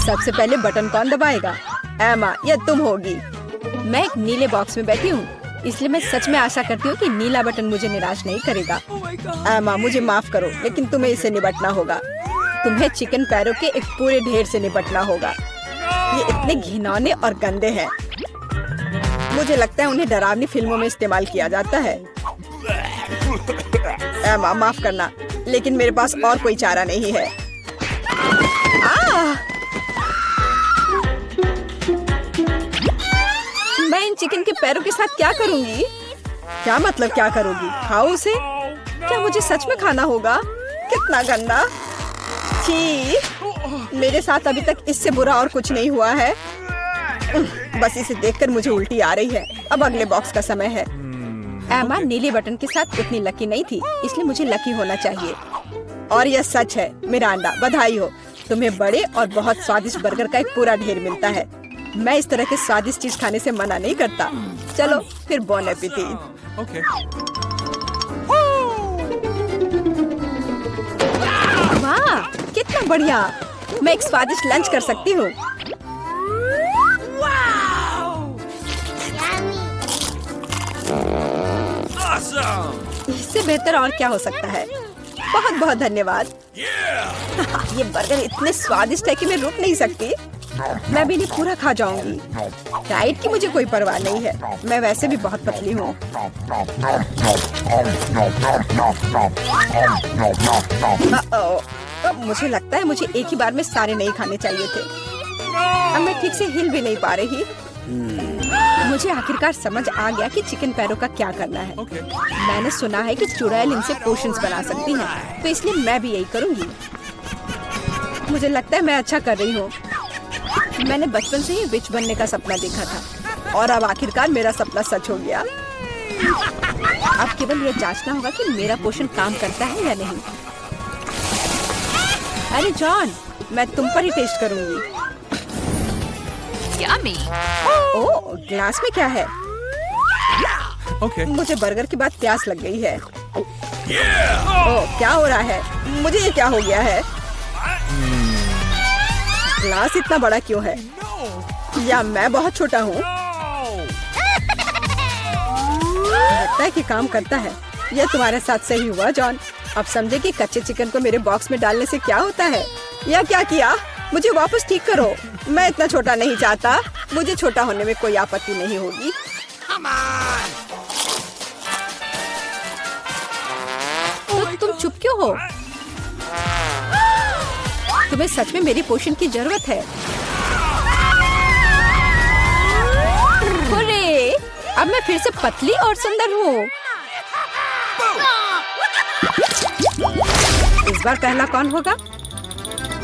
सबसे पहले बटन कौन दबाएगा? एमा, ये तुम होगी। मैं एक नीले बॉक्स में बैठी हूँ, इसलिए मैं सच में आशा करती हूँ कि नीला बटन मुझे निराश नहीं करेगा। एमा, मुझे माफ करो, लेकिन तुम्हें इसे निपटना होगा। तुम्हें चिकन पैरों के एक पूरे ढेर से निपटना होगा। ये इतने घिनौने और गंदे हैं। मुझे लगता है उन्हें डरावनी फिल्मों में इस्तेमाल किया जाता है। एमा, माफ करना, लेकिन मेरे पास और कोई चारा नहीं है। मैं इन चिकन के पैरों के साथ क्या करूंगी? क्या मतलब क्या करोगी? खाओ उसे? क्या मुझे सच में खाना होगा? कितना गंदा! छी! मेरे साथ अभी तक इससे बुरा और कुछ नहीं हुआ है। बस इसे देखकर मुझे उल्टी आ रही है। अब अगले बॉक्स का समय है। एमा नीले बटन के साथ उतनी लकी नहीं थी, इसलिए मुझे लकी होना चाहिए। और यह सच है। मिरांडा, बधाई हो, तुम्हें बड़े और बहुत स्वादिष्ट बर्गर का एक पूरा ढेर मिलता है। मैं इस तरह के स्वादिष्ट चीज खाने से मना नहीं करता। चलो फिर, बॉन एपेटिट। Okay. वाह, कितना बढ़िया! मैं एक स्वादिष्ट लंच कर सकती हूँ। Awesome! इससे बेहतर और क्या हो सकता है? बहुत बहुत धन्यवाद। ये बर्गर इतने स्वादिष्ट है कि मैं रुक नहीं सकती। मैं भी नहीं पूरा खा जाऊंगी। डाइट की मुझे कोई परवाह नहीं है। मैं वैसे भी बहुत पतली हूँ। अब मुझे लगता है मुझे एक ही बार में सारे नहीं खाने चाहिए थे। अब मैं ठीक से हिल भी नहीं पा रही। मुझे आखिरकार समझ आ गया कि चिकन पैरों का क्या करना है। Okay. मैंने सुना है कि चुड़ैल इनसे पोशंस बना सकती हैं, तो इसलिए मैं भी यही करूंगी। मुझे लगता है मैं अच्छा कर रही हूँ। मैंने बचपन से ही विच बनने का सपना देखा था और अब आखिरकार मेरा सपना सच हो गया। अब केवल ये जांचना होगा कि मेरा पोषण काम करता है या नहीं। अरे जॉन, मैं तुम पर ही टेस्ट करूंगी। Yummy. ओह, ग्लास में क्या है? Okay. मुझे बर्गर के बाद प्यास लग गई है। ओह, क्या हो रहा है? मुझे ये क्या हो गया है? ग्लास इतना बड़ा क्यों है? या मैं बहुत छोटा हूँ? लगता है कि काम करता है। यह तुम्हारे साथ सही हुआ जॉन। अब समझे कि कच्चे चिकन को मेरे बॉक्स में डालने से क्या होता है। यह क्या किया? मुझे वापस ठीक करो। मैं इतना छोटा नहीं चाहता। मुझे छोटा होने में कोई आपत्ति नहीं होगी। तो तुम चुप क्यों हो? तुम्हें सच में मेरी पोषण की जरूरत है। हुर्रे! अब मैं फिर से पतली और सुंदर हूँ। इस बार पहला कौन होगा?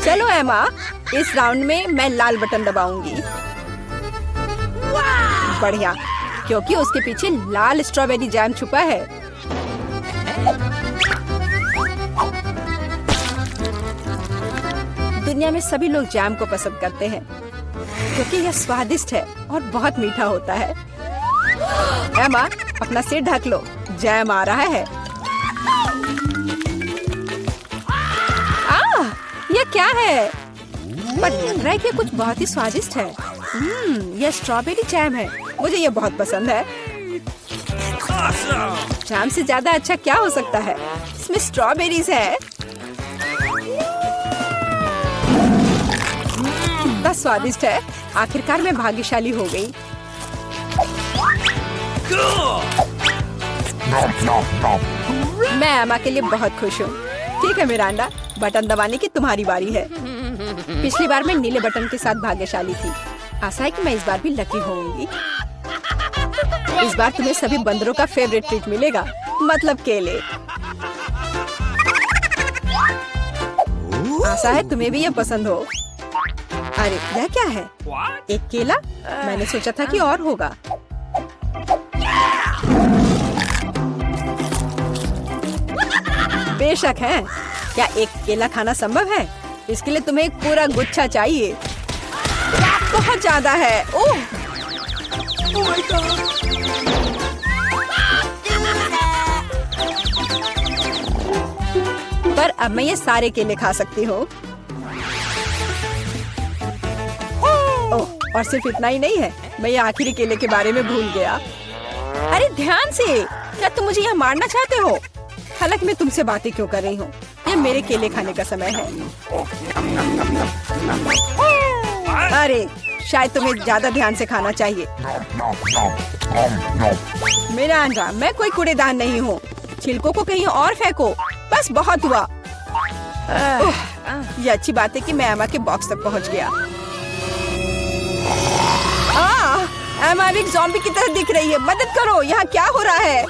चलो एमा, इस राउंड में मैं लाल बटन दबाऊंगी। बढ़िया, क्योंकि उसके पीछे लाल स्ट्रॉबेरी जैम छुपा है। दुनिया में सभी लोग जैम को पसंद करते हैं क्योंकि यह स्वादिष्ट है और बहुत मीठा होता है। एमा, अपना सिर ढक लो, जैम आ रहा है। यह क्या है? पर लग रहा है कि कुछ बहुत ही स्वादिष्ट है। यह स्ट्रॉबेरी जैम है। मुझे यह बहुत पसंद है। जैम से ज्यादा अच्छा क्या हो सकता है? इसमें स्ट्रॉबेरीज है। कितना स्वादिष्ट है। आखिरकार मैं भाग्यशाली हो गई। मैं एमा के लिए बहुत खुश हूँ। ठीक है मिरांडा, बटन दबाने की तुम्हारी बारी है। पिछली बार मैं नीले बटन के साथ भाग्यशाली थी। आशा है कि मैं इस बार भी लकी होंगी। इस बार तुम्हें सभी बंदरों का फेवरेट ट्रीट मिलेगा, मतलब केले। आशा है तुम्हें भी ये पसंद हो। अरे यह क्या है? एक केला? मैंने सोचा था कि और होगा। बेशक है। क्या एक केला खाना संभव है? इसके लिए तुम्हें एक पूरा गुच्छा चाहिए। बहुत ज्यादा है। ओह! पर अब मैं ये सारे केले खा सकती हूँ। और सिर्फ इतना ही नहीं है, मैं ये आखिरी केले के बारे में भूल गया। अरे ध्यान से, क्या तुम मुझे यहाँ मारना चाहते हो? हालांकि मैं तुमसे बातें क्यों कर रही हूँ, ये मेरे केले खाने का समय है। अरे शायद तुम्हें ज्यादा ध्यान से खाना चाहिए। मेरा अंडा, मैं कोई कूड़ेदान नहीं हूँ। छिलकों को कहीं और फेंको। बस बहुत हुआ। ये अच्छी बात है कि मैं एमा के बॉक्स तक पहुँच गया। एमा एक ज़ॉम्बी की तरह दिख रही है। मदद करो, यहाँ क्या हो रहा है?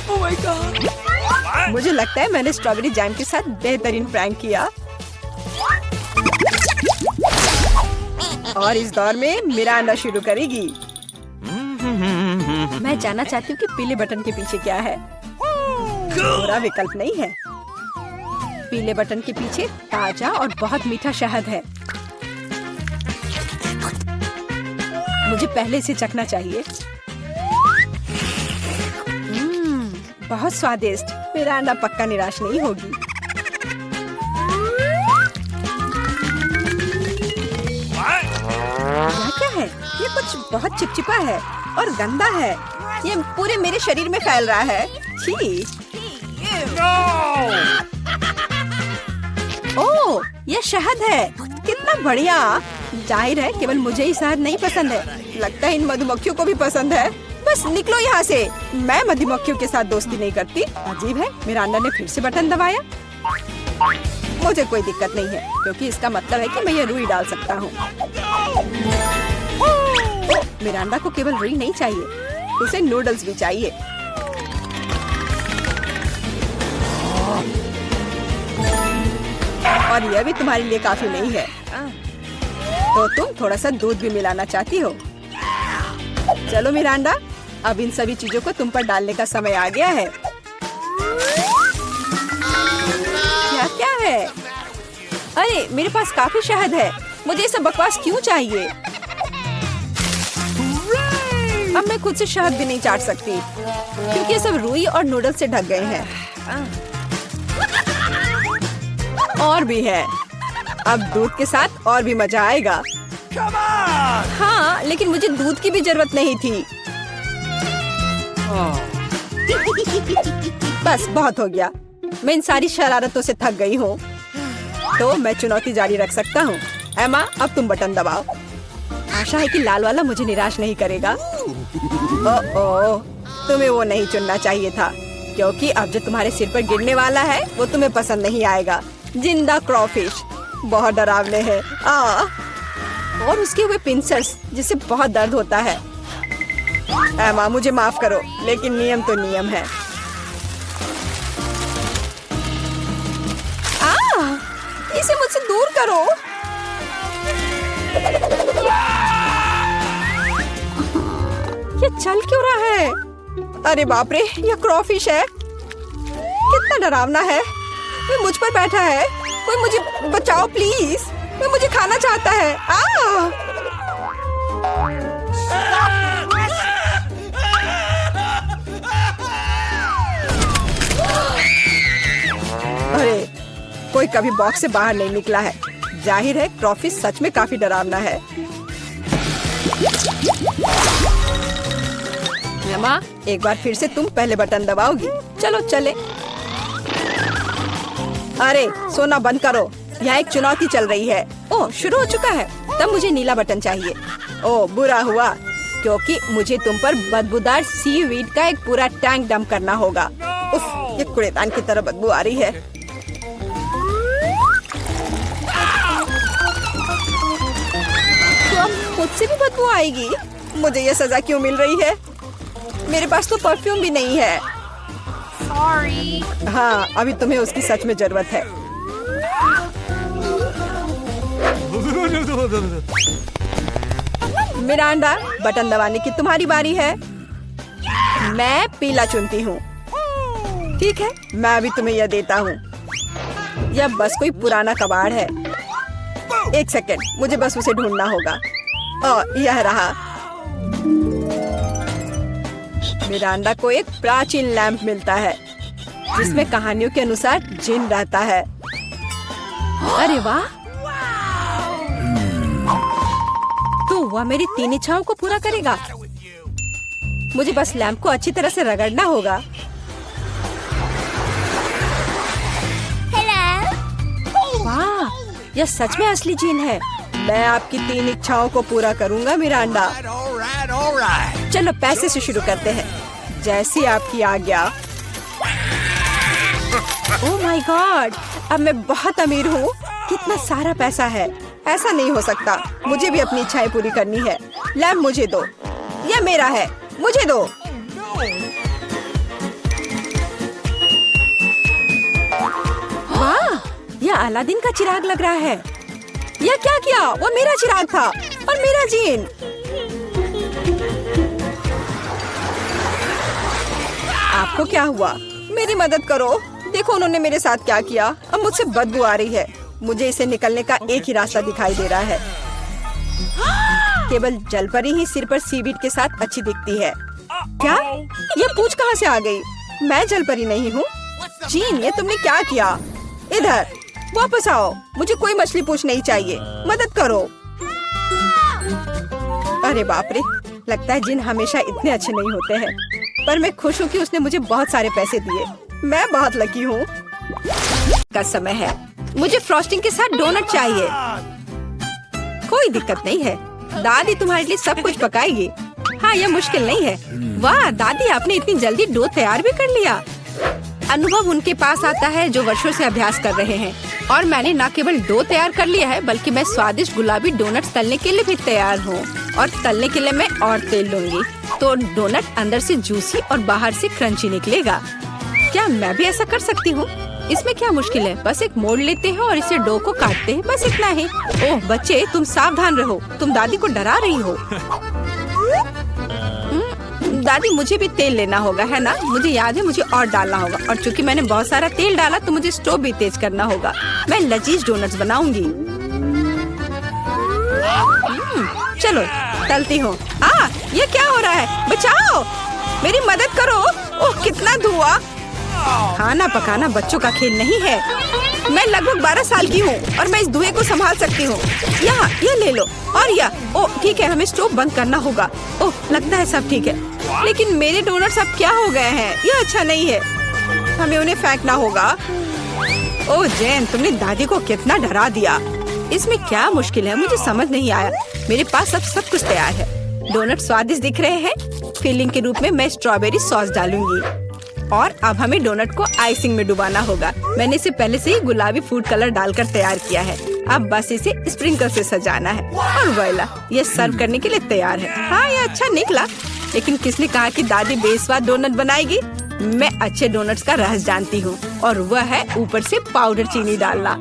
Oh my God. मुझे लगता है मैंने स्ट्रॉबेरी जैम के साथ बेहतरीन प्रैंक किया। और इस दौर में मिरांडा शुरू करेगी। मैं जानना चाहती हूँ कि पीले बटन के पीछे क्या है। बुरा विकल्प नहीं है। पीले बटन के पीछे ताजा और बहुत मीठा शहद है। मुझे पहले से चखना चाहिए। बहुत स्वादिष्ट। मिरांडा पक्का निराश नहीं होगी। यह क्या है? ये कुछ बहुत चिपचिपा है और गंदा है। ये पूरे मेरे शरीर में फैल रहा है। छी। ओह, ये शहद है। कितना बढ़िया। जाहिर है केवल मुझे ही शहद नहीं पसंद है, लगता है इन मधुमक्खियों को भी पसंद है। बस निकलो यहाँ से। मैं मधुमक्खियों के साथ दोस्ती नहीं करती। अजीब है, मिरांडा ने फिर से बटन दबाया। मुझे कोई दिक्कत नहीं है, क्योंकि इसका मतलब है कि मैं ये रुई डाल सकता हूँ। मिरांडा को केवल रुई नहीं चाहिए, उसे नूडल्स भी चाहिए। और यह भी तुम्हारे लिए काफी नहीं है, तो तुम थोड़ा सा दूध भी मिलाना चाहती हो। चलो मिरांडा, अब इन सभी चीजों को तुम पर डालने का समय आ गया है। क्या है? अरे मेरे पास काफी शहद है। मुझे ये सब बकवास क्यों चाहिए? अब मैं खुद से शहद भी नहीं चाट सकती, क्योंकि ये सब रुई और नूडल्स से ढक गए हैं। और भी है। अब दूध के साथ और भी मजा आएगा। हाँ, लेकिन मुझे दूध की भी जरूरत नहीं थी। बस बहुत हो गया। मैं इन सारी शरारतों से थक गई हूँ, तो मैं चुनौती जारी रख सकता हूँ। एमा, अब तुम बटन दबाओ। आशा है कि लाल वाला मुझे निराश नहीं करेगा। ओह, तुम्हें वो नहीं चुनना चाहिए था, क्योंकि अब जो तुम्हारे सिर पर गिरने वाला है वो तुम्हें पसंद नहीं आएगा। जिंदा क्रॉफिश बहुत डरावने हैं। और उसके हुए पिंसर्स, जिससे बहुत दर्द होता है। एमा, मुझे माफ करो, लेकिन नियम तो नियम है। इसे मुझसे दूर करो। ये चल क्यों रहा है? अरे बाप रे, ये क्रॉफिश है। कितना डरावना है। वो मुझ पर बैठा है। कोई मुझे बचाओ प्लीज। वो मुझे खाना चाहता है। अरे, कोई कभी बॉक्स से बाहर नहीं निकला है। जाहिर है क्रॉफिश सच में काफी डरावना है। एमा, एक बार फिर से तुम पहले बटन दबाओगी। चलो चले। अरे सोना बंद करो, यहाँ एक चुनौती चल रही है। ओह, शुरू हो चुका है। तब मुझे नीला बटन चाहिए। ओह, बुरा हुआ, क्योंकि मुझे तुम पर बदबूदार सीवीड का एक पूरा टैंक डंप करना होगा। उफ, ये कूड़ेदान की तरह बदबू आ रही है। खुद से भी बदबू आएगी। मुझे ये सजा क्यों मिल रही है? मेरे पास तो परफ्यूम भी नहीं है। Sorry. हाँ, अभी तुम्हें उसकी सच में जरूरत है। मिरांडा, बटन दबाने की तुम्हारी बारी है। मैं पीला चुनती हूँ। ठीक है, मैं अभी तुम्हें यह देता हूँ। यह बस कोई पुराना कबाड़ है। एक सेकेंड, मुझे बस उसे ढूंढना होगा। यह रहा। मिरांडा को एक प्राचीन लैंप मिलता है, जिसमें कहानियों के अनुसार जिन रहता है। अरे वाह, ओह, वह मेरी 3 इच्छाओं को पूरा करेगा। मुझे बस लैंप को अच्छी तरह से रगड़ना होगा। वाह, यह सच में असली जीन है। मैं आपकी 3 इच्छाओं को पूरा करूंगा मिरांडा। चलो पैसे से शुरू करते हैं, जैसी आपकी आज्ञा। ओह माय गॉड, अब मैं बहुत अमीर हूँ। कितना सारा पैसा है। ऐसा नहीं हो सकता, मुझे भी अपनी इच्छाएं पूरी करनी है। लैम्प मुझे दो, यह मेरा है, मुझे दो। वाह, यह अलादीन का चिराग लग रहा है। यह क्या किया? वो मेरा चिराग था और मेरा जीन। आपको क्या हुआ? मेरी मदद करो। देखो उन्होंने मेरे साथ क्या किया। अब मुझसे बदबू आ रही है। मुझे इसे निकलने का एक ही रास्ता दिखाई दे रहा है। केवल जलपरी ही सिर पर सीवीड के साथ अच्छी दिखती है। क्या? ये पूंछ कहाँ से आ गई? मैं जलपरी नहीं हूँ। जीन, ये तुमने क्या किया? इधर वापस आओ। मुझे कोई मछली पूंछ नहीं चाहिए। मदद करो। अरे बाप रे, लगता है जिन हमेशा इतने अच्छे नहीं होते हैं। पर मैं खुश हूँ कि उसने मुझे बहुत सारे पैसे दिए। मैं बहुत लकी हूँ। का समय है। मुझे फ्रॉस्टिंग के साथ डोनट चाहिए। कोई दिक्कत नहीं है, दादी तुम्हारे लिए सब कुछ पकाएगी। हाँ, यह मुश्किल नहीं है। वाह दादी, आपने इतनी जल्दी डो तैयार भी कर लिया। अनुभव उनके पास आता है जो वर्षों से अभ्यास कर रहे हैं। और मैंने न केवल डो तैयार कर लिया है, बल्कि मैं स्वादिष्ट गुलाबी डोनट्स तलने के लिए भी तैयार हूँ। और तलने के लिए मैं और तेल लूंगी, तो डोनट अंदर से जूसी और बाहर से क्रंची निकलेगा। क्या मैं भी ऐसा कर सकती हूँ? इसमें क्या मुश्किल है? बस एक मोड़ लेते हैं और इसे डो को काटते हैं, बस इतना ही। ओह बच्चे, तुम सावधान रहो, तुम दादी को डरा रही हो। दादी, मुझे भी तेल लेना होगा, है ना? मुझे याद है, मुझे और डालना होगा। और चूंकि मैंने बहुत सारा तेल डाला, तो मुझे स्टोव भी तेज करना होगा। मैं लजीज डोनट्स बनाऊंगी। चलो तलती हूँ। ये क्या हो रहा है? बचाओ, मेरी मदद करो। ओह कितना धुआं। खाना पकाना बच्चों का खेल नहीं है। मैं लगभग 12 साल की हूँ और मैं इस धुएं को संभाल सकती हूँ। यहाँ ये ले लो। और यह ओह ठीक है, हमें स्टोव बंद करना होगा। ओह लगता है सब ठीक है, लेकिन मेरे डोनट्स अब क्या हो गए हैं? यह अच्छा नहीं है, हमें उन्हें फेंकना होगा। ओह जेन, तुमने दादी को कितना डरा दिया। इसमें क्या मुश्किल है? मुझे समझ नहीं आया। मेरे पास अब सब कुछ तैयार है। डोनट स्वादिष्ट दिख रहे हैं। फिलिंग के रूप में मैं स्ट्रॉबेरी सॉस डालूंगी। और अब हमें डोनट को आइसिंग में डुबाना होगा। मैंने इसे पहले से ही गुलाबी फूड कलर डालकर तैयार किया है। अब बस इसे स्प्रिंकल से सजाना है और वोइला, ये सर्व करने के लिए तैयार है। हाँ, ये अच्छा निकला। लेकिन किसने कहा कि दादी बेस्वाद डोनट बनाएगी? मैं अच्छे डोनट्स का रहस्य जानती हूँ, और वह है ऊपर से पाउडर चीनी डालना।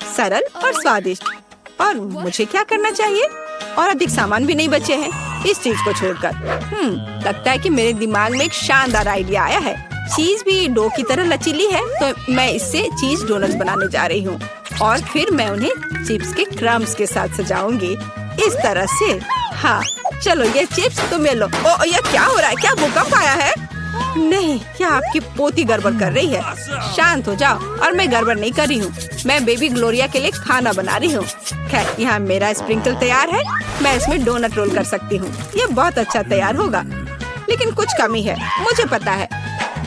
सरल और स्वादिष्ट। और मुझे क्या करना चाहिए? और अधिक सामान भी नहीं बचे हैं इस चीज को छोड़कर। लगता है कि मेरे दिमाग में एक शानदार आइडिया आया है। चीज भी डो की तरह लचीली है, तो मैं इससे चीज डोनट्स बनाने जा रही हूँ। और फिर मैं उन्हें चिप्स के क्रम्स के साथ सजाऊंगी, इस तरह से। हाँ चलो, ये चिप्स तुम ले लो। ओ ये क्या हो रहा है? क्या भूकंप आया है? नहीं, क्या आपकी पोती गड़बड़ कर रही है? शांत हो जाओ। और मैं गड़बड़ नहीं कर रही हूँ, मैं बेबी ग्लोरिया के लिए खाना बना रही हूँ। खैर, यहाँ मेरा स्प्रिंकल तैयार है। मैं इसमें डोनट रोल कर सकती हूँ। ये बहुत अच्छा तैयार होगा, लेकिन कुछ कमी है, मुझे पता है।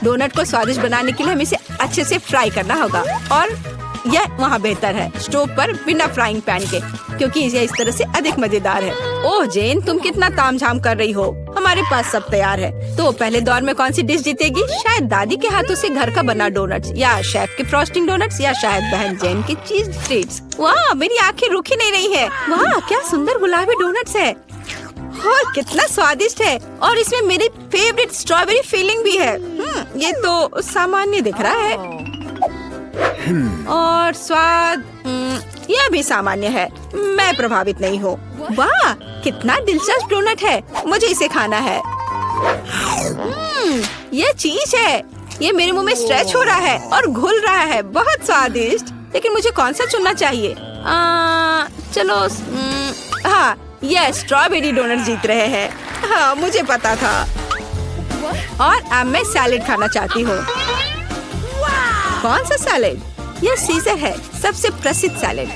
डोनट को स्वादिष्ट बनाने के लिए हमें इसे अच्छे से फ्राई करना होगा। और यह वहाँ बेहतर है स्टोव पर बिना फ्राइंग पैन के, क्योंकि यह इस तरह से अधिक मजेदार है। ओह जेन, तुम कितना तामझाम कर रही हो। हमारे पास सब तैयार है। तो पहले दौर में कौन सी डिश जीतेगी? शायद दादी के हाथों से घर का बना डोनट्स, या शेफ के फ्रॉस्टिंग डोनट्स, या शायद बहन जेन की चीज ट्रीट्स। वाह, मेरी आंखें रुक ही नहीं रही है। वाह, क्या सुंदर गुलाबी डोनट्स है। और कितना स्वादिष्ट है। और इसमें मेरी फेवरेट स्ट्रॉबेरी फिलिंग भी है। ये तो सामान्य दिख रहा है। और स्वाद यह भी सामान्य है। मैं प्रभावित नहीं हूँ। वाह, कितना दिलचस्प डोनट है। मुझे इसे खाना है। यह चीज है। ये मेरे मुंह में स्ट्रेच हो रहा है और घुल रहा है। बहुत स्वादिष्ट। लेकिन मुझे कौन सा चुनना चाहिए? चलो, हाँ, यह स्ट्रॉबेरी डोनट जीत रहे हैं। हाँ, मुझे पता था। और अब मैं सैलेड खाना चाहती हूँ। कौन सा सैलेड? यह सीजर है, सबसे प्रसिद्ध सैलेड।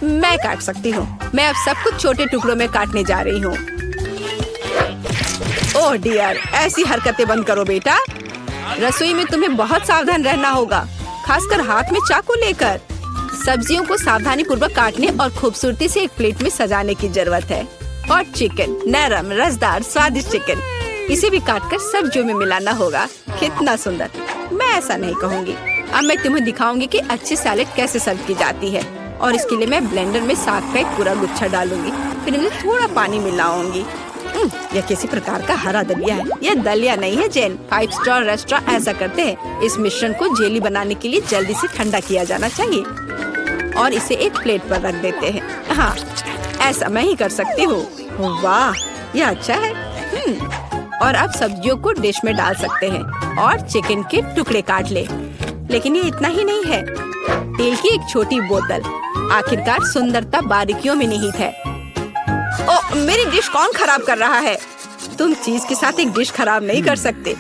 मैं काट सकती हूँ। मैं अब सब कुछ छोटे टुकड़ों में काटने जा रही हूँ। ओह डियर, ऐसी हरकतें बंद करो बेटा। रसोई में तुम्हें बहुत सावधान रहना होगा, खासकर हाथ में चाकू लेकर। सब्जियों को सावधानी पूर्वक काटने और खूबसूरती से एक प्लेट में सजाने की जरूरत है। और चिकन, नरम, रसदार, स्वादिष्ट चिकन, इसे भी काटकर सब्जियों में मिलाना होगा। कितना सुंदर। मैं ऐसा नहीं कहूँगी। अब मैं तुम्हें दिखाऊंगी कि अच्छी सैलेड कैसे सर्व की जाती है। और इसके लिए मैं ब्लेंडर में साग का एक पूरा गुच्छा डालूंगी, फिर इनमें थोड़ा पानी मिलाऊंगी। यह किसी प्रकार का हरा दलिया है। यह दलिया नहीं है जेन। 5 स्टार रेस्टोरेंट ऐसा करते हैं। इस मिश्रण को जेली बनाने के लिए जल्दी से ठंडा किया जाना चाहिए और इसे एक प्लेट पर रख देते हैं। हाँ, ऐसा मैं ही कर सकती हूँ। वाह, यह अच्छा है। और अब सब्जियों को डिश में डाल सकते हैं और चिकन के टुकड़े काट ले। लेकिन ये इतना ही नहीं है। तेल की एक छोटी बोतल। आखिरकार सुंदरता बारीकियों में निहित है। ओ, मेरी डिश कौन खराब कर रहा है? तुम चीज के साथ एक डिश खराब नहीं कर सकते।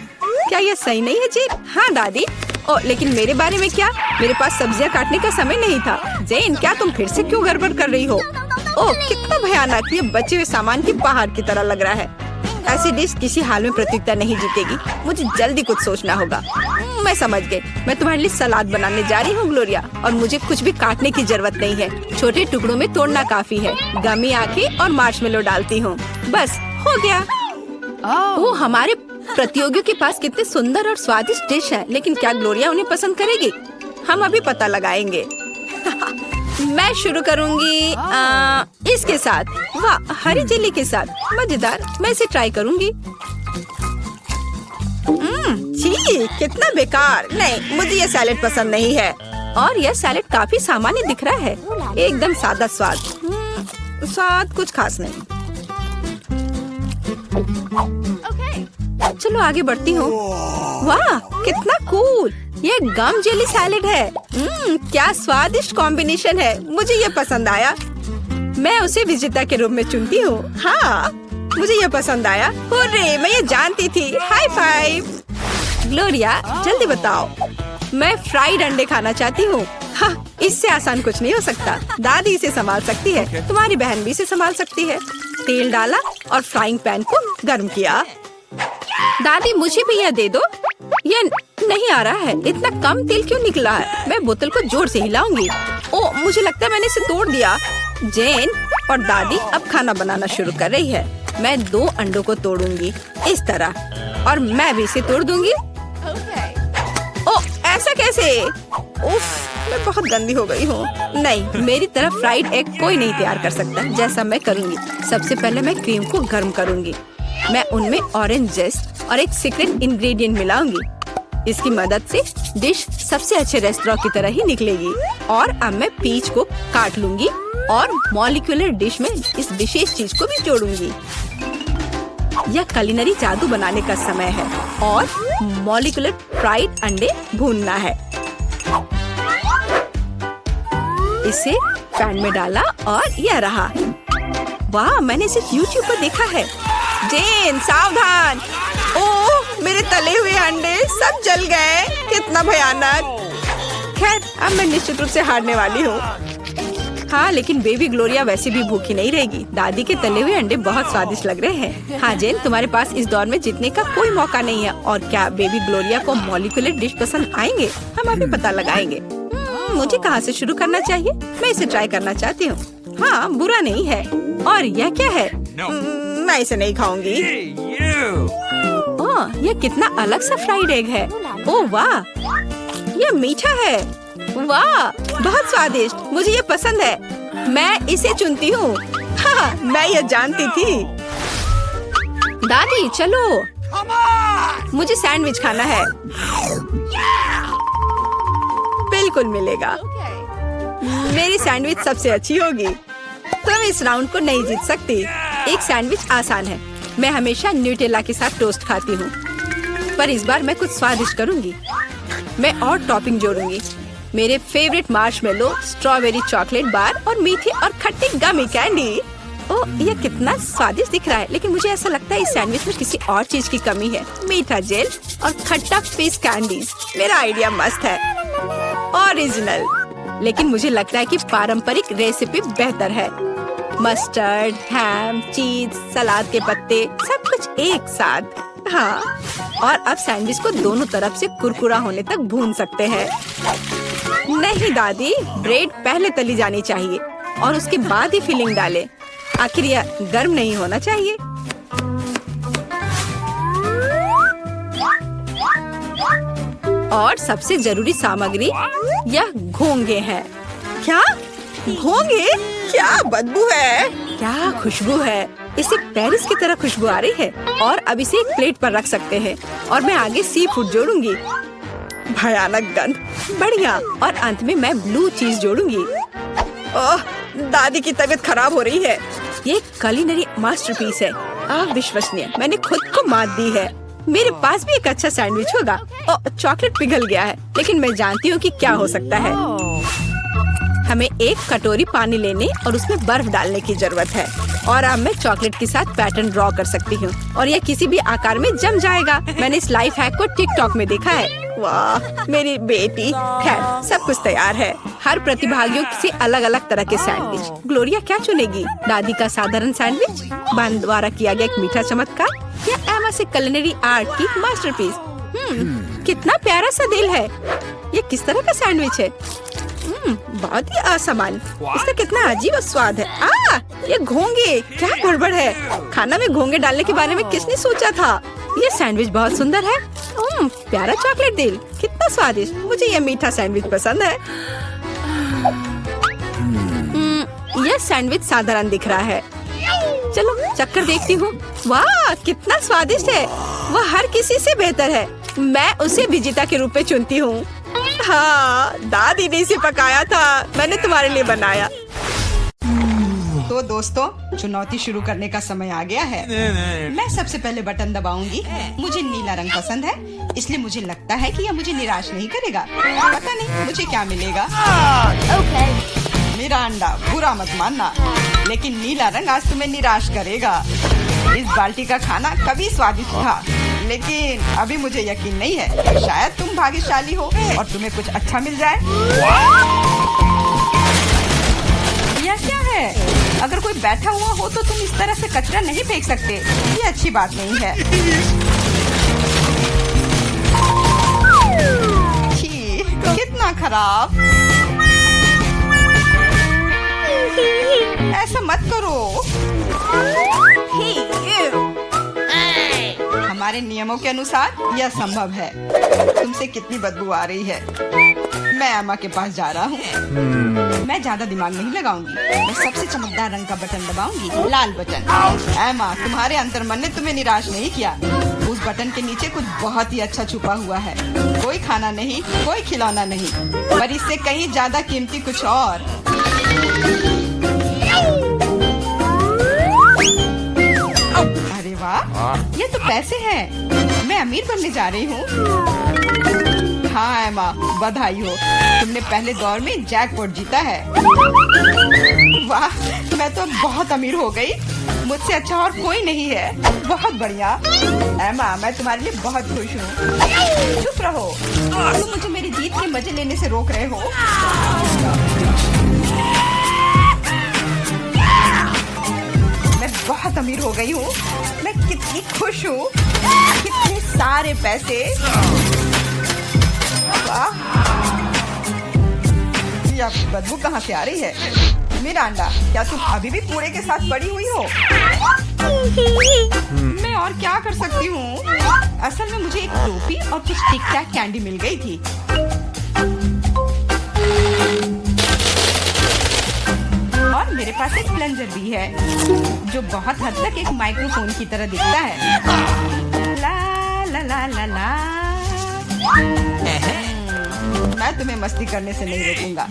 क्या यह सही नहीं है जेन? हाँ दादी। ओ, लेकिन मेरे बारे में क्या? मेरे पास सब्जियां काटने का समय नहीं था। जेन, क्या तुम फिर से क्यों गड़बड़ कर रही हो? ओह, कितना भयानक। ये बचे हुए सामान की पहाड़ की तरह लग रहा है। ऐसी डिश किसी हाल में प्रतियोगिता नहीं जीतेगी। मुझे जल्दी कुछ सोचना होगा। मैं समझ गई। मैं तुम्हारे लिए सलाद बनाने जा रही हूँ ग्लोरिया, और मुझे कुछ भी काटने की जरूरत नहीं है। छोटे टुकड़ों में तोड़ना काफी है। गमी आंखें और मार्शमेलो डालती हूँ। बस हो गया। वो हमारे प्रतियोगियों के पास कितने सुंदर और स्वादिष्ट डिश है, लेकिन क्या ग्लोरिया उन्हें पसंद करेगी? हम अभी पता लगाएंगे। मैं शुरू करूंगी इसके साथ। वाह, हरी जेली के साथ। मजेदार। मैं इसे ट्राई करूंगी। छी, कितना बेकार। नहीं, मुझे ये सैलेड पसंद नहीं है। और यह सैलेड काफी सामान्य दिख रहा है। एकदम सादा स्वाद। स्वाद कुछ खास नहीं। चलो आगे बढ़ती हूँ। वाह, कितना कूल। ये गम जेली सैलेड है। क्या स्वादिष्ट कॉम्बिनेशन है। मुझे ये पसंद आया। मैं उसे विजेता के रूप में चुनती हूँ। हाँ, मुझे ये पसंद आया। हुर्रे, मैं ये जानती थी। High five. ग्लोरिया, जल्दी बताओ। मैं फ्राइड अंडे खाना चाहती हूँ। हाँ, इससे आसान कुछ नहीं हो सकता। दादी इसे संभाल सकती है। तुम्हारी बहन भी इसे संभाल सकती है। तेल डाला और फ्राइंग पैन को गर्म किया। दादी, मुझे भी यह दे दो। यह नहीं आ रहा है। इतना कम तेल क्यों निकला है? मैं बोतल को जोर से हिलाऊंगी। ओह, मुझे लगता है मैंने इसे तोड़ दिया। जेन और दादी अब खाना बनाना शुरू कर रही है। मैं 2 अंडों को तोड़ूंगी इस तरह, और मैं भी इसे तोड़ दूंगी। ओह, ऐसा कैसे? उफ, मैं बहुत गंदी हो गई हूँ। नहीं, मेरी तरह फ्राइड एग कोई नहीं तैयार कर सकता। जैसा मैं करूँगी, सबसे पहले मैं क्रीम को गर्म करूँगी। मैं उनमें ऑरेंज जेस्ट और एक सीक्रेट इंग्रेडिएंट मिलाऊंगी। इसकी मदद से डिश सबसे अच्छे रेस्टोरेंट की तरह ही निकलेगी। और अब मैं पीच को काट लूंगी और मॉलिक्यूलर डिश में इस विशेष चीज को भी जोड़ूंगी। यह कुलिनरी जादू बनाने का समय है और मॉलिक्यूलर फ्राइड अंडे भूनना है। इसे पैन में डाला और यह रहा। वाह, मैंने इसे YouTube पर देखा है। जेन, सावधान। ओह, मेरे तले हुए अंडे सब जल गए। कितना भयानक। खैर, अब मैं निश्चित रूप से हारने वाली हूँ। हाँ, लेकिन बेबी ग्लोरिया वैसे भी भूखी नहीं रहेगी। दादी के तले हुए अंडे बहुत स्वादिष्ट लग रहे हैं। हाँ जेन, तुम्हारे पास इस दौर में जीतने का कोई मौका नहीं है। और क्या बेबी ग्लोरिया को मॉलिक्यूलर डिश पसंद आएंगे? हम अभी पता लगाएंगे। मुझे कहाँ से शुरू करना चाहिए? मैं इसे ट्राई करना चाहती हूँ। हाँ, बुरा नहीं है। और यह क्या है? मैं इसे नहीं खाऊंगी। ओह, यह कितना अलग सा फ्राइड एग है। ओह वाह, यह मीठा है। वाह, बहुत स्वादिष्ट। मुझे ये पसंद है। मैं इसे चुनती हूँ। हाँ, मैं ये जानती थी। दादी, चलो, मुझे सैंडविच खाना है। बिल्कुल मिलेगा। मेरी सैंडविच सबसे अच्छी होगी। तुम इस राउंड को नहीं जीत सकती। एक सैंडविच आसान है। मैं हमेशा न्यूटेला के साथ टोस्ट खाती हूँ, पर इस बार मैं कुछ स्वादिष्ट करूँगी। मैं और टॉपिंग जोड़ूंगी। मेरे favourite marshmallow, strawberry chocolate bar और मीठी और खट्टी गमी कैंडी। ओह, यह कितना स्वादिष्ट दिख रहा है, लेकिन मुझे ऐसा लगता है इस सैंडविच में किसी और चीज की कमी है। मीठा जेल और खट्टा फिश कैंडीज। मेरा आइडिया मस्त है। ओरिजिनल। लेकिन मुझे लगता है कि पारंपरिक रेसिपी बेहतर है। मस्टर्ड, हैम, चीज, सलाद के पत्ते, सब कुछ एक साथ। हाँ, और अब सैंडविच को दोनों तरफ से कुरकुरा होने तक भून सकते हैं। नहीं दादी, ब्रेड पहले तली जानी चाहिए और उसके बाद ही फिलिंग डालें। आखिर यह गर्म नहीं होना चाहिए। और सबसे जरूरी सामग्री यह घोंगे हैं। क्या घोंगे? क्या बदबू है, क्या खुशबू है। इसे पेरिस की तरह खुशबू आ रही है। और अब इसे एक प्लेट पर रख सकते हैं और मैं आगे सी फूड जोड़ूंगी। भयानक गंध, बढ़िया। और अंत में मैं ब्लू चीज जोड़ूंगी। ओह, दादी की तबीयत खराब हो रही है। ये कुलिनरी मास्टरपीस है, अविश्वसनीय। मैंने खुद को मात दी है। मेरे पास भी एक अच्छा सैंडविच होगा। ओह, चॉकलेट पिघल गया है, लेकिन मैं जानती हूँ कि क्या हो सकता है। हमें एक कटोरी पानी लेने और उसमें बर्फ डालने की जरूरत है। और अब मैं चॉकलेट के साथ पैटर्न ड्रॉ कर सकती हूँ और यह किसी भी आकार में जम जाएगा। मैंने इस लाइफ हैक को टिकटॉक में देखा है। वाह, मेरी बेटी। खैर, सब कुछ तैयार है। हर प्रतिभागियों से अलग अलग तरह के सैंडविच। ग्लोरिया क्या चुनेगी? दादी का साधारण सैंडविच, बहन द्वारा किया गया एक मीठा चमत्कार, या एमा से कुलिनरी आर्ट की मास्टरपीस? कितना प्यारा सा दिल है। ये किस तरह का सैंडविच है? बहुत ही असामान्य। इसका कितना अजीब स्वाद है। ये घोंगे, क्या गड़बड़ है। खाना में घोंगे डालने के बारे में किसने सोचा था? ये सैंडविच बहुत सुंदर है। प्यारा चॉकलेट दिल, कितना स्वादिष्ट। मुझे ये मीठा सैंडविच पसंद है। यह सैंडविच साधारण दिख रहा है। चलो चक्कर देखती हूँ। वाह, कितना स्वादिष्ट है। वह हर किसी से बेहतर है। मैं उसे विजेता के रूप में चुनती हूँ। हाँ, दादी ने इसे पकाया था, मैंने तुम्हारे लिए बनाया। तो दोस्तों, चुनौती शुरू करने का समय आ गया है। मैं सबसे पहले बटन दबाऊंगी। मुझे नीला रंग पसंद है, इसलिए मुझे लगता है कि यह मुझे निराश नहीं करेगा। पता नहीं मुझे क्या मिलेगा। मेरा अंडा, बुरा मत मानना, लेकिन नीला रंग आज तुम्हें निराश करेगा। इस बाल्टी का खाना कभी स्वादिष्ट था, लेकिन अभी मुझे यकीन नहीं है। शायद तुम भाग्यशाली हो और तुम्हें कुछ अच्छा मिल जाए। यह क्या है? अगर कोई बैठा हुआ हो तो तुम इस तरह से कचरा नहीं फेंक सकते। ये अच्छी बात नहीं है। छी, कितना खराब। ऐसा मत करो। हमारे नियमों के अनुसार यह संभव है। तुमसे कितनी बदबू आ रही है। मैं एमा के पास जा रहा हूँ। मैं ज्यादा दिमाग नहीं लगाऊंगी। मैं सबसे चमकदार रंग का बटन दबाऊंगी, लाल बटन। एमा, तुम्हारे अंतर्मन ने तुम्हें निराश नहीं किया। उस बटन के नीचे कुछ बहुत ही अच्छा छुपा हुआ है। कोई खाना नहीं, कोई खिलौना नहीं, पर इससे कहीं ज्यादा कीमती कुछ और। अरे वाह, ये तो पैसे हैं। मैं अमीर बनने जा रही हूँ। हाँ एमा, बधाई हो, तुमने पहले दौर में जैकपॉट जीता है। वाह, मैं तो बहुत अमीर हो गई। मुझसे अच्छा और कोई नहीं है। बहुत बढ़िया एमा, मैं तुम्हारे लिए बहुत खुश हूँ। चुप रहो, तुम मुझे मेरी जीत के मजे लेने से रोक रहे हो। मैं बहुत अमीर हो गई हूँ। मैं कितनी खुश हूँ। कितने सारे पैसे। वाह, यह बदबू कहाँ से आ रही है? मिरांडा, क्या तुम अभी भी कूड़े के साथ पड़ी हुई हो? मैं और क्या कर सकती हूँ? असल में मुझे एक टोपी और कुछ टिक टैक कैंडी मिल गई थी। और मेरे पास एक प्लंजर भी है, जो बहुत हद तक एक माइक्रोफोन की तरह दिखता है। ला ला ला ला ला। मैं तुम्हें मस्ती करने से नहीं रोकूंगा,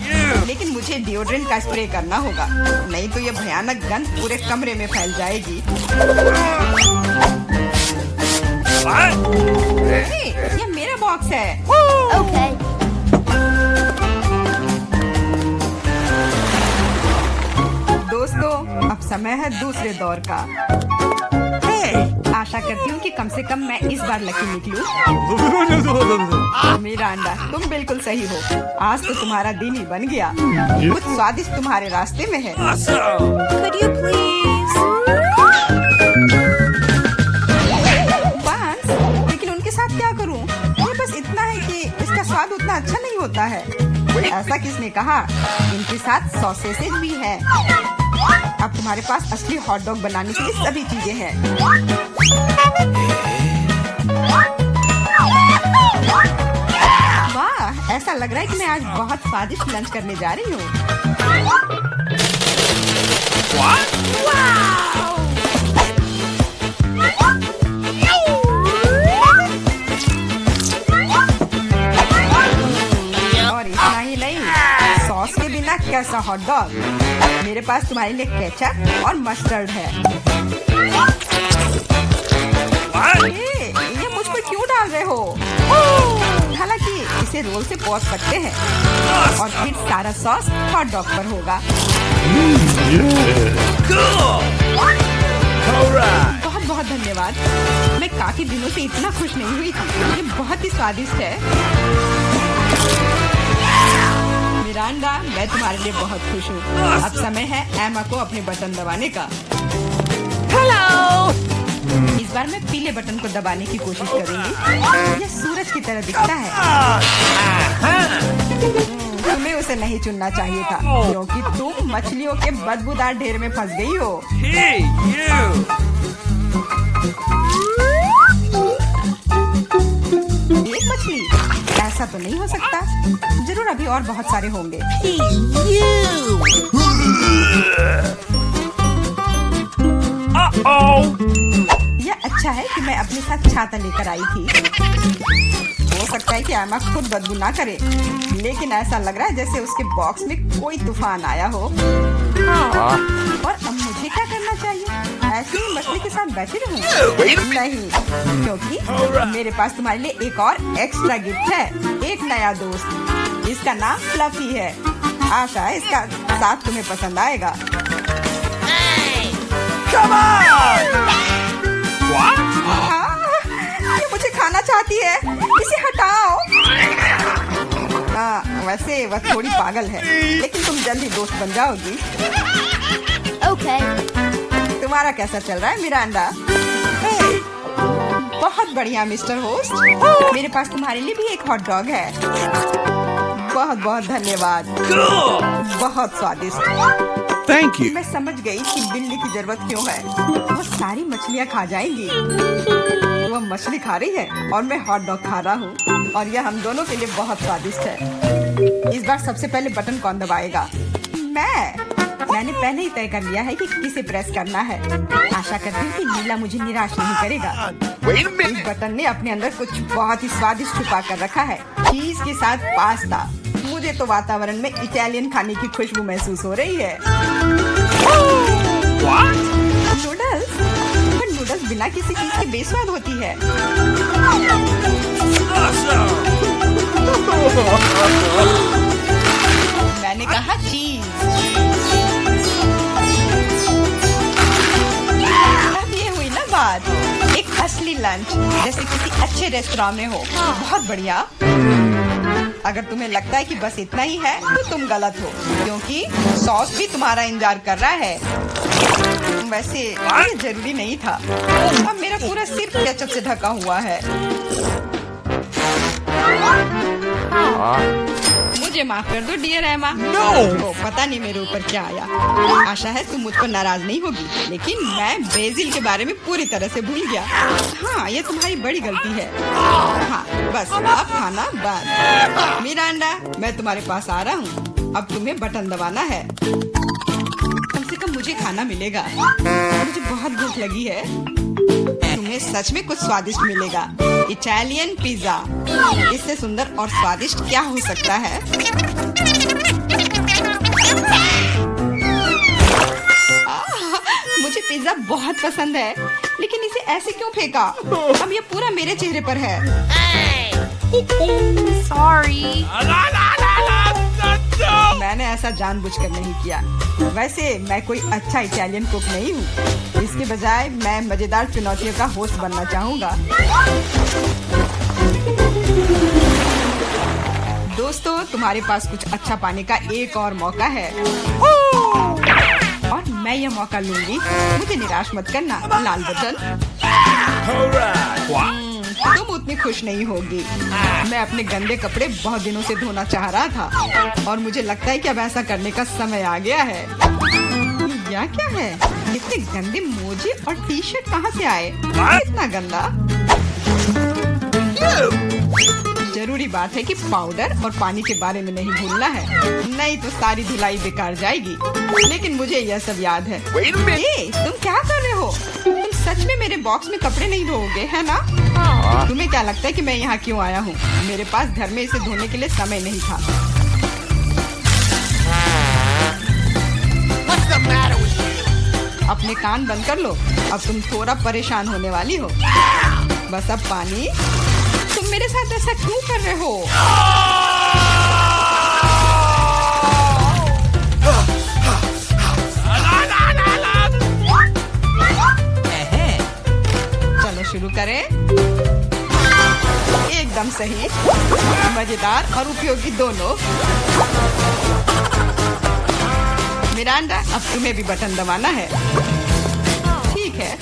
लेकिन मुझे डिओड्रेंट का स्प्रे करना होगा, नहीं तो ये भयानक गंध पूरे कमरे में फैल जाएगी। ये मेरा बॉक्स है। दोस्तों, अब समय है दूसरे दौर का। आशा करती हूँ कि कम से कम मैं इस बार लकी निकलूं। मिरांडा, तुम बिल्कुल सही हो। आज तो तुम्हारा दिन ही बन गया। कुछ स्वादिष्ट तुम्हारे रास्ते में है। Could you please? बांस, लेकिन उनके साथ क्या करूं? ये बस इतना है कि इसका स्वाद उतना अच्छा नहीं होता है। ऐसा किसने कहा? इनके साथ सॉसेसेज भी है। अब तुम्हारे पास असली हॉट डॉग बनाने के लिए सभी चीजें हैं। वाह, ऐसा लग रहा है कि मैं आज बहुत स्वादिष्ट लंच करने जा रही हूँ। और इतना ही नहीं, सॉस के बिना कैसा हॉट डॉग। मेरे पास तुम्हारे लिए केचप और मस्टर्ड है। ये मुझ पर क्यों डाल रहे हो? हालांकि इसे रोल से पॉच सकते हैं और फिर सारा सॉस हॉट डॉग पर होगा। बहुत बहुत धन्यवाद। मैं काफी दिनों से इतना खुश नहीं हुई थी। ये बहुत ही स्वादिष्ट है। मिरांडा, मैं तुम्हारे लिए बहुत खुश हूँ। अब समय है एमा को अपने बटन दबाने का। Hello. इस बार मैं पीले बटन को दबाने की कोशिश करूंगी। यह सूरज की तरह दिखता है। तुम्हें उसे नहीं चुनना चाहिए था, क्योंकि तुम मछलियों के बदबूदार ढेर में फंस गई हो। Hey, you! एक मछली? ऐसा तो नहीं हो सकता। जरूर अभी और बहुत सारे होंगे। Hey, you. Uh-oh! यह अच्छा है कि मैं अपने साथ छाता लेकर आई थी। हो सकता है कि एमा खुद बदबू ना करे, लेकिन ऐसा लग रहा है जैसे उसके बॉक्स में कोई तूफान आया हो। और अब मुझे क्या करना चाहिए? ऐसे ही मछली के साथ बैठे रहूं? नहीं, क्योंकि मेरे पास तुम्हारे लिए एक और एक्स्ट्रा गिफ्ट है। एक नया दोस्त। इसका नाम फ्लफी है। आशा है इसका साथ तुम्हें पसंद आएगा। Come on! What? हाँ, ये मुझे खाना चाहती है। इसे हटाओ। हाँ, वैसे वह थोड़ी पागल है, लेकिन तुम जल्दी दोस्त बन जाओगी। Okay. तुम्हारा कैसा चल रहा है मिरांडा? बहुत बढ़िया मिस्टर होस्ट। मेरे पास तुम्हारे लिए भी एक हॉट डॉग है। बहुत बहुत धन्यवाद। बहुत स्वादिष्ट। Thank you. मैं समझ गई कि बिल्ली की जरूरत क्यों है। वो सारी मछलियाँ खा जाएंगी। वो मछली खा रही है और मैं हॉट डॉग खा रहा हूँ, और यह हम दोनों के लिए बहुत स्वादिष्ट है। इस बार सबसे पहले बटन कौन दबाएगा? मैंने पहले ही तय कर लिया है कि किसे प्रेस करना है। आशा करती हूँ कि नीला मुझे निराश नहीं करेगा। Wait a इस minute. बटन ने अपने अंदर कुछ बहुत ही स्वादिष्ट छुपा कर रखा है। चीज के साथ पास्ता। मुझे तो वातावरण में इटालियन खाने की खुशबू महसूस हो रही है। What? नूडल्स? पर नूडल्स बिना किसी चीज के बेस्वाद होती है। Awesome! मैंने कहा चीज। अब ये हुई ना बात, एक असली लंच जैसे किसी अच्छे रेस्टोरेंट में हो। बहुत बढ़िया। अगर तुम्हें लगता है कि बस इतना ही है तो तुम गलत हो, क्योंकि सॉस भी तुम्हारा इंतजार कर रहा है। वैसे ये जरूरी नहीं था। अब मेरा पूरा सिर केचप से ढका हुआ है। मुझे माफ कर दो डियर एमा। No! पता नहीं मेरे ऊपर क्या आया। आशा है तुम मुझ पर नाराज नहीं होगी, लेकिन मैं ब्राजील के बारे में पूरी तरह से भूल गया। हाँ, ये तुम्हारी बड़ी गलती है। हाँ, बस अब खाना बंद। मिरांडा, मैं तुम्हारे पास आ रहा हूँ। अब तुम्हें बटन दबाना है। कम से कम मुझे खाना मिलेगा। मुझे बहुत भूख लगी है। तुम्हें सच में कुछ स्वादिष्ट मिलेगा। Italian pizza. इससे सुंदर और स्वादिष्ट क्या हो सकता है? मुझे पिज्जा बहुत पसंद है, लेकिन इसे ऐसे क्यों फेंका? अब ये पूरा मेरे चेहरे पर है। Sorry. La la la la la! मैंने ऐसा जानबूझकर नहीं किया। वैसे मैं कोई अच्छा इटालियन कुक नहीं हूँ। इसके बजाय मैं मजेदार चुनौतियों का होस्ट बनना चाहूँगा। दोस्तों, तुम्हारे पास कुछ अच्छा पाने का एक और मौका है और मैं यह मौका लूंगी। मुझे निराश मत करना, लाल बटन। तुम उतनी खुश नहीं होगी। मैं अपने गंदे कपड़े बहुत दिनों से धोना चाह रहा था और मुझे लगता है कि अब ऐसा करने का समय आ गया है। यह क्या है? इतने गंदे मोजे और टी शर्ट कहाँ से आए? इतना गंदा। जरूरी बात है कि पाउडर और पानी के बारे में नहीं भूलना है, नहीं तो सारी धुलाई बेकार जाएगी। लेकिन मुझे यह सब याद है। तुम क्या कर रहे हो? तुम सच में मेरे बॉक्स में कपड़े नहीं धोओगे, है ना? तुम्हें क्या लगता है कि मैं यहाँ क्यों आया हूँ? मेरे पास घर में इसे धोने के लिए समय नहीं था। अपने कान बंद कर लो। अब तुम थोड़ा परेशान होने वाली हो। बस अब पानी। तुम मेरे साथ ऐसा क्यों कर रहे हो? चलो शुरू करें। एकदम सही, मजेदार और उपयोगी दोनों। मिरांडा, अब तुम्हें भी बटन दबाना है। ठीक है,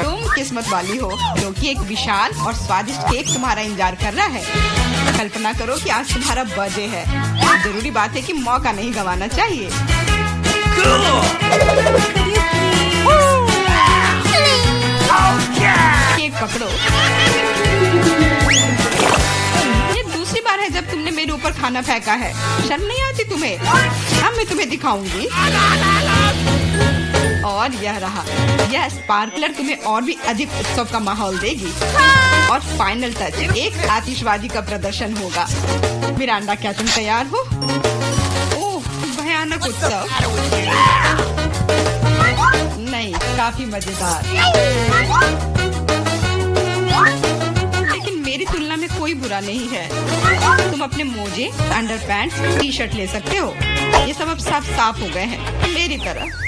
तुम किस्मत वाली हो क्योंकि एक विशाल और स्वादिष्ट केक तुम्हारा इंतजार कर रहा है। कल्पना करो कि आज तुम्हारा बर्थडे है। जरूरी बात है कि मौका नहीं गंवाना चाहिए। केक पकड़ो। ये दूसरी बार है जब तुमने मेरे ऊपर खाना फेंका है। शर्म नहीं आती तुम्हें? अब मैं तुम्हें दिखाऊंगी। और यह रहा, यह स्पार्कलर तुम्हें और भी अधिक उत्सव का माहौल देगी। और फाइनल टच, एक आतिशबाजी का प्रदर्शन होगा। मिरांडा, क्या तुम तैयार हो? ओह, भयानक उत्सव। नहीं, काफी मजेदार। लेकिन मेरी तुलना में कोई बुरा नहीं है। तुम अपने मोजे, अंडरपैंट्स, टी शर्ट ले सकते हो। ये सब अब साफ हो गए हैं, मेरी तरह।